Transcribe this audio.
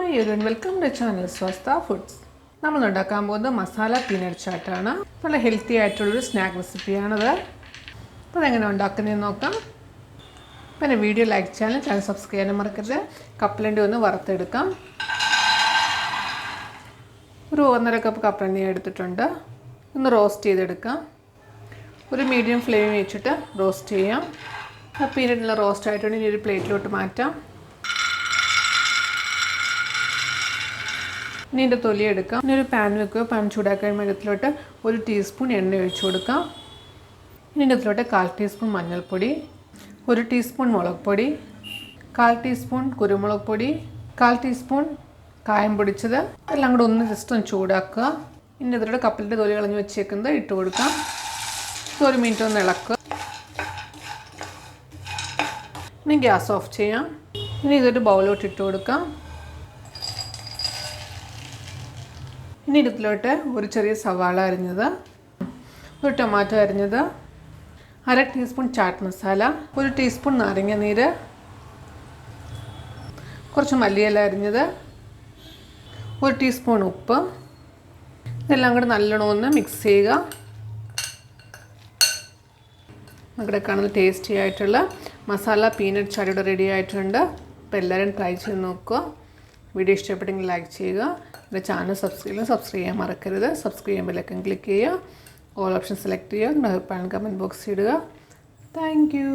Hi everyone, welcome to channel Swastha Foods. നമ്മൾ ഉണ്ടാക്കാൻ പോകുന്നത് മസാല പീനട്ട് ചാട്ടാണ്. നല്ല ഹെൽത്തി ആയിട്ടുള്ളൊരു സ്നാക്ക് റെസിപ്പിയാണത്. അപ്പോൾ അതെങ്ങനെ ഉണ്ടാക്കുന്നതെന്ന് നോക്കാം. പിന്നെ വീഡിയോ ലൈക്ക് ചാനൽ സബ്സ്ക്രൈബ് ചെയ്യാനും മറക്കരുത്. കപ്പലണ്ടി ഒന്ന് വറുത്തെടുക്കാം. ഒരു 1.5 കപ്പ് കപ്പലണ്ടി എടുത്തിട്ടുണ്ട്. ഒന്ന് റോസ്റ്റ് ചെയ്തെടുക്കാം. ഒരു മീഡിയം ഫ്ലെയിമിൽ വെച്ചിട്ട് റോസ്റ്റ് ചെയ്യാം. പീനട്ടിൽ റോസ്റ്റ് ആയിട്ടുണ്ടെങ്കിൽ ഒരു പ്ലേറ്റിലോട്ട് മാറ്റാം. ഇനി ഇതിൻ്റെ തൊലി എടുക്കാം. ഇനി ഒരു പാൻ വെക്കുക. പാൻ ചൂടാക്കാൻ വേഗത്തിലോട്ട് 1 ടീസ്പൂൺ എണ്ണ ഒഴിച്ചു കൊടുക്കാം. ഇനി ഇതിലോട്ട് 1/4 ടീസ്പൂൺ മഞ്ഞൾപ്പൊടി, 1 ടീസ്പൂൺ മുളക് പൊടി, 1/4 ടീസ്പൂൺ കുരുമുളക് പൊടി, 1/4 ടീസ്പൂൺ കായം പൊടിച്ചത് എല്ലാം കൂടെ ഒന്ന് ജസ്റ്റ് ഒന്ന് ചൂടാക്കുക. ഇനി ഇതിലോട്ട് കപ്പലിൻ്റെ തൊലി കളഞ്ഞ് വെച്ചേക്കുന്നത് ഇട്ട് കൊടുക്കാം. 1 മിനിറ്റ് ഒന്ന് ഇളക്കുക. ഇനി ഗ്യാസ് ഓഫ് ചെയ്യാം. ഇനി ഇതൊരു ബൗളിലോട്ട് ഇട്ട് കൊടുക്കാം. ഇനി ഇതിലോട്ട് ഒരു ചെറിയ സവാള അരിഞ്ഞത്, ഒരു ടൊമാറ്റോ അരിഞ്ഞത്, 1/2 ടീസ്പൂൺ ചാറ്റ് മസാല, 1 ടീസ്പൂൺ നാരങ്ങ നീര്, കുറച്ച് മല്ലിയില അരിഞ്ഞത്, 1 ടീസ്പൂൺ ഉപ്പ്, ഇതെല്ലാം കൂടെ നല്ലോണം ഒന്ന് മിക്സ് ചെയ്യുക. ഇവിടെ കാണുന്ന ടേസ്റ്റി ആയിട്ടുള്ള മസാല പീനട്ട് ചാട്ട് റെഡി ആയിട്ടുണ്ട്. അപ്പോൾ എല്ലാവരും ട്രൈ ചെയ്ത് നോക്കുക. വീഡിയോ ഇഷ്ടപ്പെട്ടെങ്കിൽ ലൈക്ക് ചെയ്യുക. എൻ്റെ ചാനൽ സബ്സ്ക്രൈബ് ചെയ്യാൻ മറക്കരുത്. സബ്സ്ക്രൈബ് ചെയ്യുമ്പോൾ ബെല്ലൈക്കൺ ക്ലിക്ക് ചെയ്യുക. ഓൾ ഓപ്ഷൻ സെലക്ട് ചെയ്യുക. നിങ്ങളുടെ അഭിപ്രായം കമൻറ്റ് ബോക്സിൽ ഇടുക. Thank you.